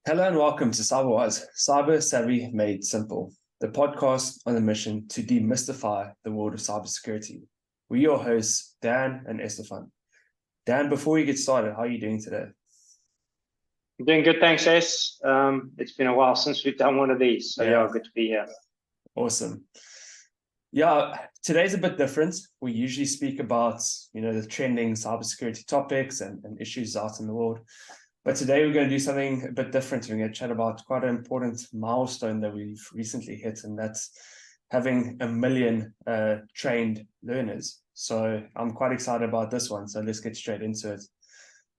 Hello and welcome to CyberWise, Cyber Savvy Made Simple, the podcast on a mission to demystify the world of cybersecurity. We're your hosts, Dan and Estefan. Dan, before we get started, how are you doing today? I'm doing good, thanks, Es. It's been a while since we've done one of these, so yeah, good to be here. Awesome. Yeah, today's a bit different. We usually speak about, the trending cybersecurity topics and issues out in the world. But today we're going to do something a bit different. We're going to chat about quite an important milestone that we've recently hit, and that's having 1 million trained learners. So I'm quite excited about this one. So let's get straight into it.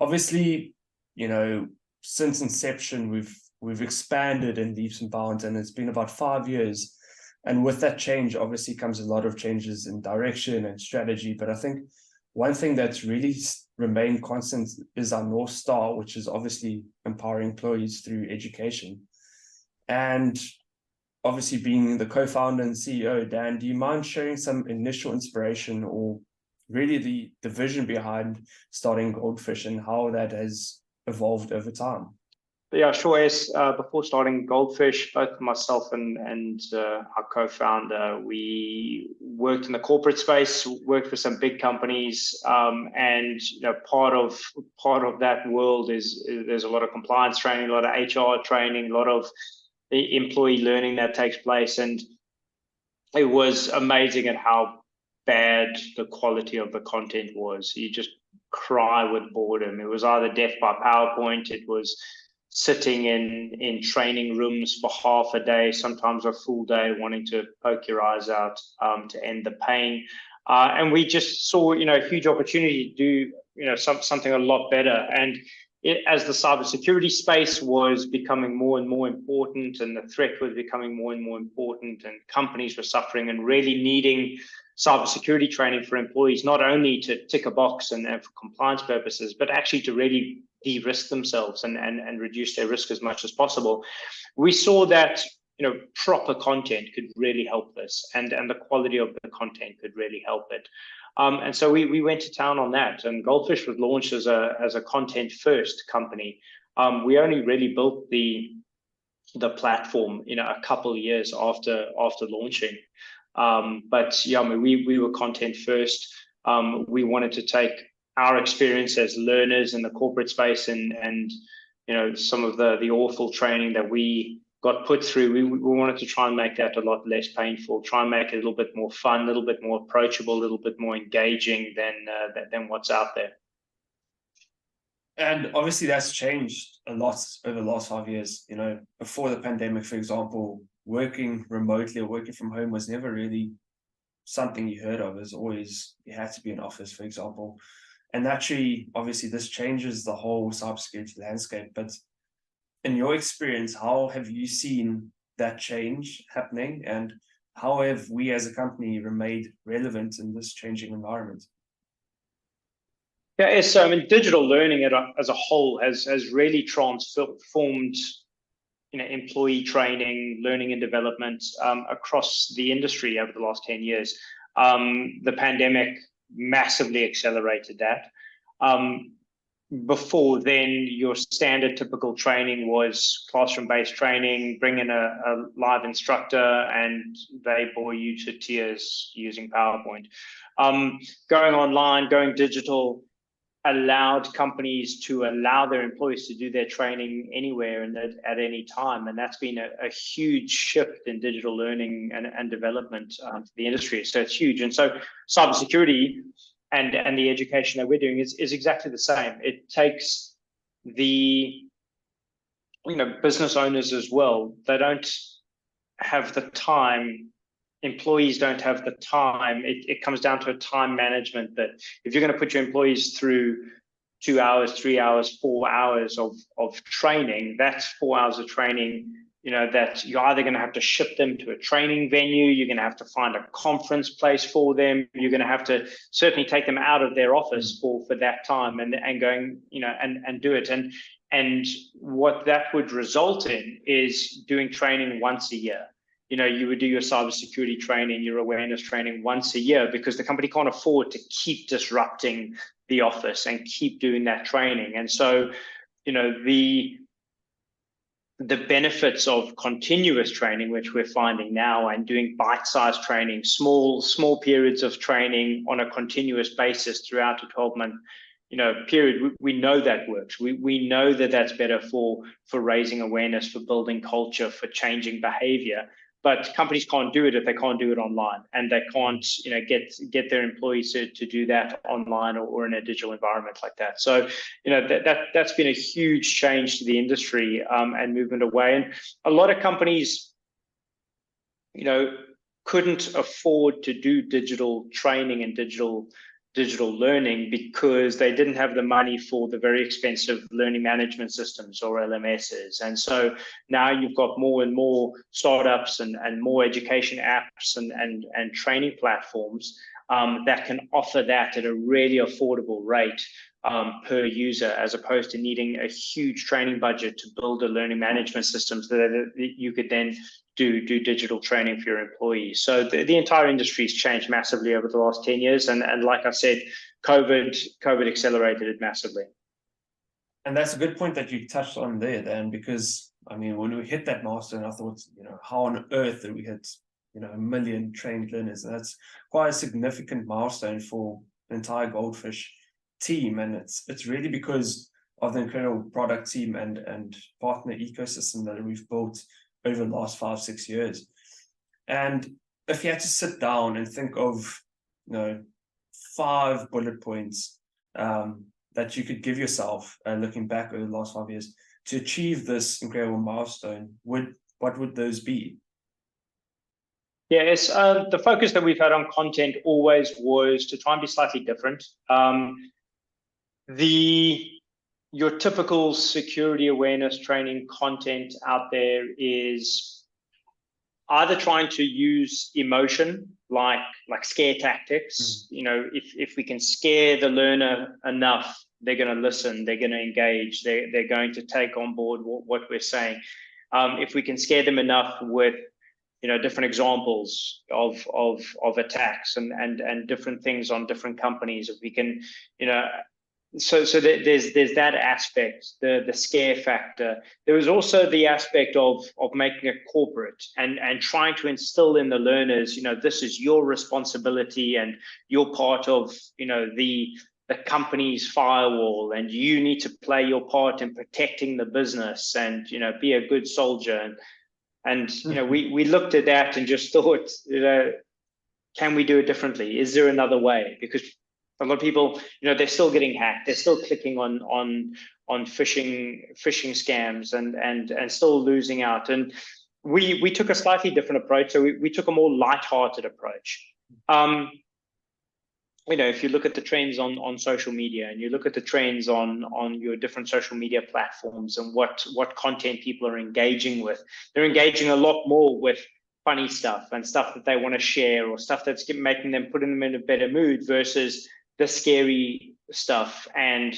Obviously, since inception, we've expanded in leaps and bounds, and it's been about 5 years. And with that change, obviously comes a lot of changes in direction and strategy. But I think one thing that's really remained constant is our North Star, which is obviously empowering employees through education. And obviously being the co-founder and CEO, Dan, do you mind sharing some initial inspiration or really the vision behind starting Goldfish and how that has evolved over time? Yeah, sure. Yes. Before starting Goldfish, both myself and our co-founder, we worked in the corporate space, worked for some big companies, and part of that world is there's a lot of compliance training, a lot of HR training, a lot of employee learning that takes place, and it was amazing at how bad the quality of the content was. You just cry with boredom. It was either death by PowerPoint, it was sitting in training rooms for half a day, sometimes a full day, wanting to poke your eyes out to end the pain. And we just saw, a huge opportunity to do, something a lot better. And as the cybersecurity space was becoming more and more important, and the threat was becoming more and more important, and companies were suffering and really needing cybersecurity training for employees, not only to tick a box and for compliance purposes, but actually to really de-risk themselves and reduce their risk as much as possible. We saw that proper content could really help this, and the quality of the content could really help it. And so we went to town on that, and Goldfish was launched as a content first company. We only really built the platform a couple of years after launching. But yeah, we were content first. We wanted to take our experience as learners in the corporate space and some of the awful training that we got put through. We wanted to try and make that a lot less painful, try and make it a little bit more fun, a little bit more approachable, a little bit more engaging than what's out there. And obviously that's changed a lot over the last 5 years. Before the pandemic, for example, working remotely or working from home was never really something you heard of. As always, you had to be in office, for example. And naturally, obviously, this changes the whole cybersecurity landscape. But in your experience, how have you seen that change happening? And how have we as a company remained relevant in this changing environment? Yeah, so digital learning as a whole has really transformed employee training, learning and development across the industry over the last 10 years. The pandemic massively accelerated that. Before then, your standard typical training was classroom-based training, bring in a live instructor and they bore you to tears using PowerPoint. Going online, going digital, allowed companies to allow their employees to do their training anywhere and at any time. And that's been a huge shift in digital learning and development for the industry. So it's huge. And so cybersecurity and the education that we're doing is exactly the same. It takes the business owners as well. They don't have the time. Employees don't have the time. It comes down to a time management, that if you're going to put your employees through 2 hours, 3 hours, 4 hours of training, that's 4 hours of training, that you're either going to have to ship them to a training venue, you're going to have to find a conference place for them, you're going to have to certainly take them out of their office for that time and going, and do it. And what that would result in is doing training once a year. You would do your cybersecurity training, your awareness training once a year, because the company can't afford to keep disrupting the office and keep doing that training. And so, the the benefits of continuous training, which we're finding now, and doing bite-sized training, small periods of training on a continuous basis throughout a 12-month period, we know that works. We know that that's better for raising awareness, for building culture, for changing behavior. But companies can't do it if they can't do it online, and they can't get their employees to do that online or in a digital environment like that. So that's been a huge change to the industry and movement away. And a lot of companies couldn't afford to do digital training and digital learning because they didn't have the money for the very expensive learning management systems or LMSs. And so now you've got more and more startups and more education apps and training platforms that can offer that at a really affordable rate per user, as opposed to needing a huge training budget to build a learning management system so that you could then do digital training for your employees. So the entire industry has changed massively over the last 10 years. And like I said, COVID accelerated it massively. And that's a good point that you touched on there, Dan, because I mean, when we hit that milestone, I thought, how on earth did we hit, 1 million trained learners? And that's quite a significant milestone for the entire Goldfish team. And it's really because of the incredible product team and partner ecosystem that we've built over the last 5-6 years. And if you had to sit down and think of 5 bullet points that you could give yourself looking back over the last 5 years to achieve this incredible milestone, what would those be? Yeah, it's the focus that we've had on content always was to try and be slightly different. Your typical security awareness training content out there is either trying to use emotion, like scare tactics. If we can scare the learner enough, they're going to listen, they're going to engage, they're going to take on board what we're saying. If we can scare them enough with different examples of attacks and different things on different companies, if we can so there's that aspect, the scare factor. There was also the aspect of making it corporate and trying to instill in the learners, this is your responsibility and you're part of the company's firewall, and you need to play your part in protecting the business and be a good soldier. And we looked at that and just thought, can we do it differently? Is there another way? Because a lot of people, they're still getting hacked. They're still clicking on phishing scams and still losing out. And we took a slightly different approach. So we took a more lighthearted approach. If you look at the trends on social media and you look at the trends on your different social media platforms and what content people are engaging with, they're engaging a lot more with funny stuff and stuff that they want to share or stuff that's putting them in a better mood versus the scary stuff and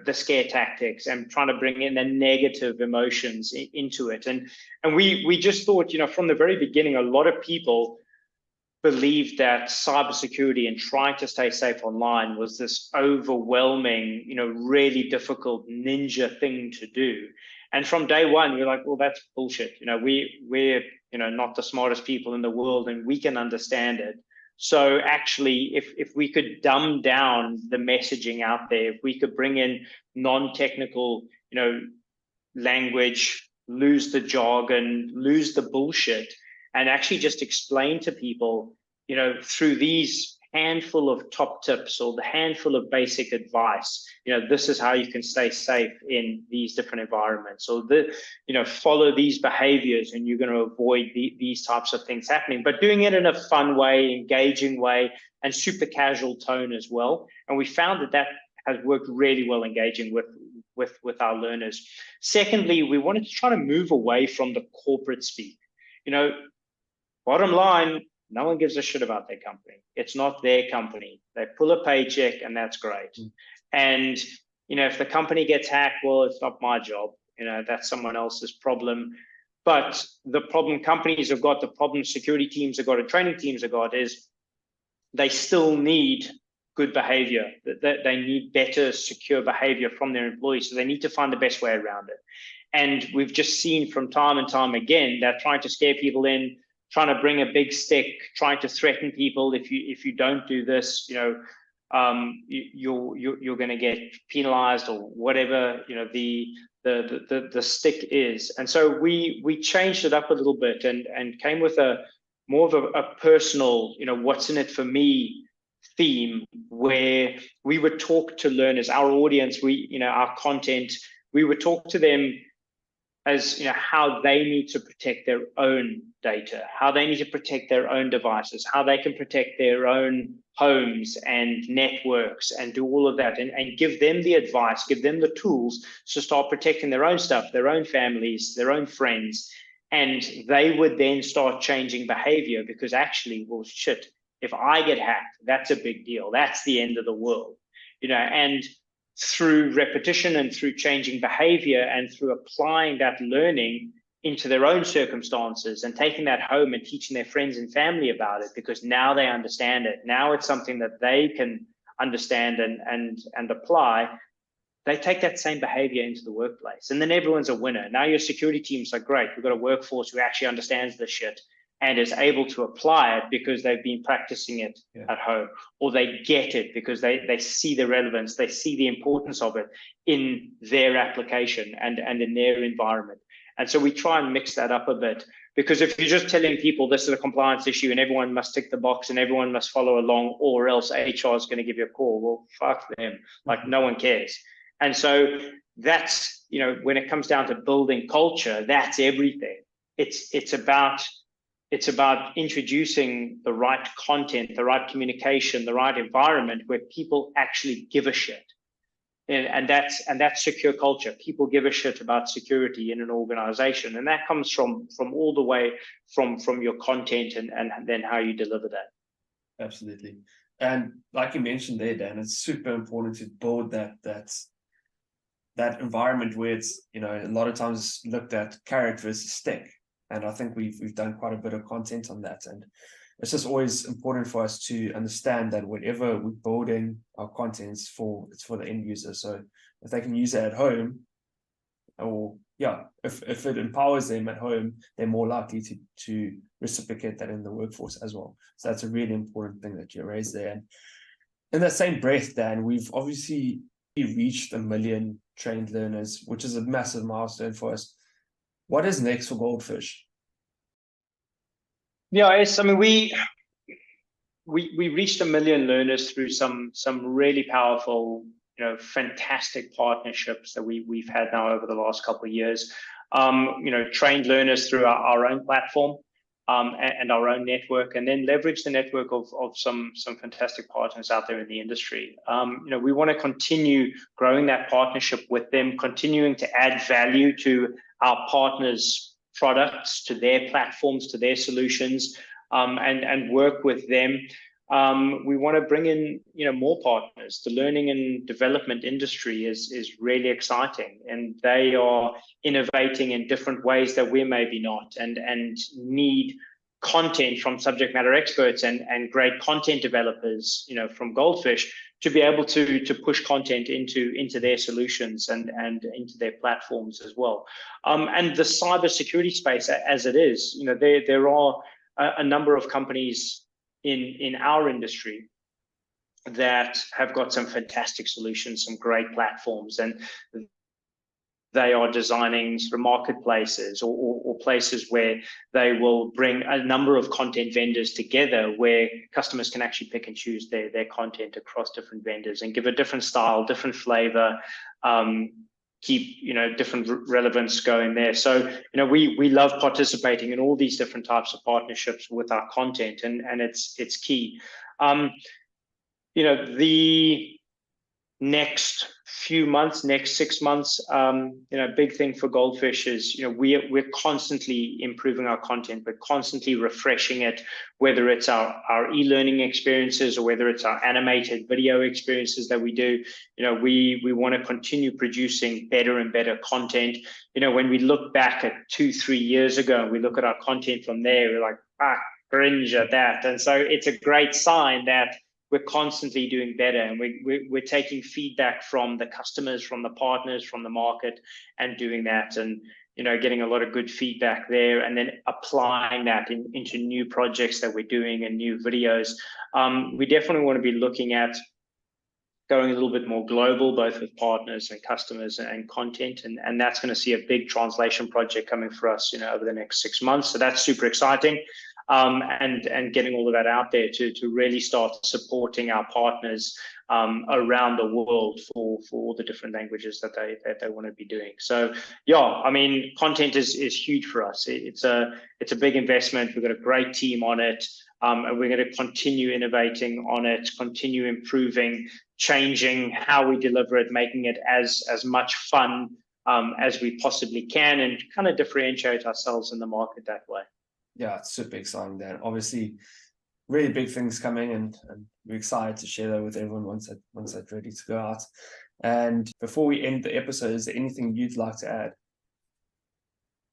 the scare tactics and trying to bring in the negative emotions into it. And we just thought, from the very beginning, a lot of people believed that cybersecurity and trying to stay safe online was this overwhelming, really difficult ninja thing to do. And from day one, we're like, well, that's bullshit. We're not the smartest people in the world, and we can understand it. So actually, if we could dumb down the messaging out there, if we could bring in non-technical, language, lose the jargon, lose the bullshit, and actually just explain to people, through these handful of top tips or the handful of basic advice, this is how you can stay safe in these different environments. So follow these behaviors and you're going to avoid these types of things happening, but doing it in a fun way, engaging way, and super casual tone as well. And we found that has worked really well engaging with our learners. Secondly, we wanted to try to move away from the corporate speak. Bottom line, no one gives a shit about their company. It's not their company. They pull a paycheck and that's great. And, if the company gets hacked, well, it's not my job. That's someone else's problem. But the problem companies have got, the problem security teams have got, and training teams have got is they still need good behavior, that they need better, secure behavior from their employees. So they need to find the best way around it. And we've just seen from time and time again that trying to scare people in, trying to bring a big stick, trying to threaten people, if you don't do this, you're going to get penalized or whatever, the stick is. And so we changed it up a little bit and came with a more of a personal, what's in it for me theme, where we would talk to learners, our audience, our content, we would talk to them as how they need to protect their own data, how they need to protect their own devices, how they can protect their own homes and networks and do all of that, and give them the advice, give them the tools to start protecting their own stuff, their own families, their own friends. And they would then start changing behavior, because actually, well, shit, if I get hacked, that's a big deal. That's the end of the world, and through repetition and through changing behavior and through applying that learning into their own circumstances and taking that home and teaching their friends and family about it, because now they understand it. Now it's something that they can understand and apply. They take that same behavior into the workplace, and then everyone's a winner. Now your security teams are great. We've got a workforce who actually understands this shit and is able to apply it because they've been practicing it at home, or they get it because they see the relevance, they see the importance of it in their application and in their environment. And so we try and mix that up a bit, because if you're just telling people this is a compliance issue and everyone must tick the box and everyone must follow along, or else HR is going to give you a call, well, fuck them. Like, no one cares. And so that's, when it comes down to building culture, that's everything. It's about introducing the right content, the right communication, the right environment where people actually give a shit. And that's secure culture. People give a shit about security in an organization. And that comes from all the way from your content and then how you deliver that. Absolutely. And like you mentioned there, Dan, it's super important to build that environment where it's, a lot of times looked at carrot versus stick. And I think we've done quite a bit of content on that. And it's just always important for us to understand that whenever we're building our content, it's for the end user. So if they can use it at home, or if it empowers them at home, they're more likely to reciprocate that in the workforce as well. So that's a really important thing that you raised there. And in that same breath, Dan, we've obviously reached 1 million trained learners, which is a massive milestone for us. What is next for Goldfish? Yeah, I mean, we reached 1 million learners through some really powerful, fantastic partnerships that we've had now over the last couple of years. Trained learners through our own platform and our own network, and then leverage the network of some fantastic partners out there in the industry. We want to continue growing that partnership with them, continuing to add value to our partners' products, to their platforms, to their solutions, and work with them. We want to bring in, more partners. The learning and development industry is really exciting, and they are innovating in different ways that we maybe not, and need content from subject matter experts and great content developers, from Goldfish, to be able to push content into their solutions and into their platforms as well. And the cybersecurity space, as it is, there are a number of companies in our industry that have got some fantastic solutions, some great platforms, and they are designing sort of marketplaces or places where they will bring a number of content vendors together, where customers can actually pick and choose their content across different vendors and give a different style, different flavor, keep different relevance going there. So we love participating in all these different types of partnerships with our content, and it's key. The next few months, next 6 months, big thing for Goldfish is, we're constantly improving our content, but constantly refreshing it, whether it's our e-learning experiences or whether it's our animated video experiences that we do. We want to continue producing better and better content. When we look back at 2-3 years ago and we look at our content from there, we're like, cringe at that. And so it's a great sign that we're constantly doing better, and we're taking feedback from the customers, from the partners, from the market, and doing that, and getting a lot of good feedback there, and then applying that into new projects that we're doing and new videos. We definitely want to be looking at going a little bit more global, both with partners and customers and content. And that's going to see a big translation project coming for us, over the next 6 months. So that's super exciting. And getting all of that out there to really start supporting our partners around the world for all the different languages that they want to be doing. So yeah, I mean, content is huge for us. It's a big investment. We've got a great team on it. And we're going to continue innovating on it, continue improving, changing how we deliver it, making it as much fun as we possibly can, and kind of differentiate ourselves in the market that way. Yeah, it's super exciting, Dan. Obviously, really big things coming, and we're excited to share that with everyone once that's ready to go out. And before we end the episode, is there anything you'd like to add?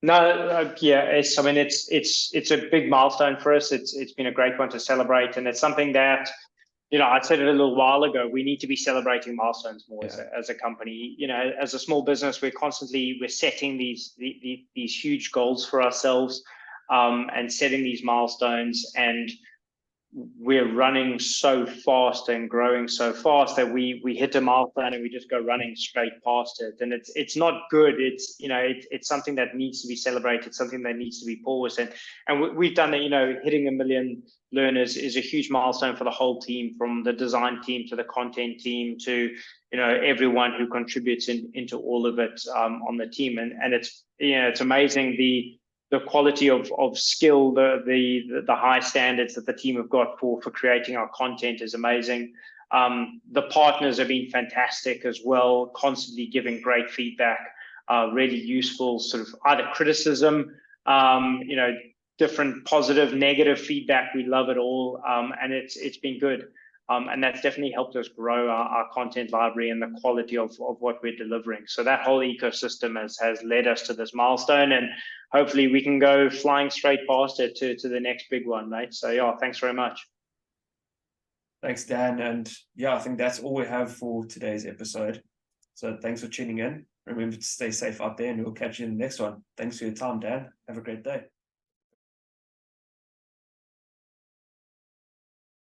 No, yeah, I mean, it's a big milestone for us. It's been a great one to celebrate, and it's something that, I said it a little while ago, we need to be celebrating milestones more as a company. As a small business, we're setting these huge goals for ourselves, and setting these milestones, and we're running so fast and growing so fast that we hit a milestone and we just go running straight past it, and it's not good. It's something that needs to be celebrated, something that needs to be paused, and we've done that. Hitting 1 million learners is a huge milestone for the whole team, from the design team to the content team to everyone who contributes into all of it on the team, and it's amazing the quality of skill, the high standards that the team have got for creating our content is amazing. The partners have been fantastic as well, constantly giving great feedback, really useful sort of either criticism, different positive, negative feedback. We love it all, and it's been good. And that's definitely helped us grow our content library and the quality of what we're delivering. So that whole ecosystem has led us to this milestone, and hopefully we can go flying straight past it to the next big one, mate. So yeah, thanks very much. Thanks, Dan. And yeah, I think that's all we have for today's episode. So thanks for tuning in. Remember to stay safe out there, and we'll catch you in the next one. Thanks for your time, Dan. Have a great day.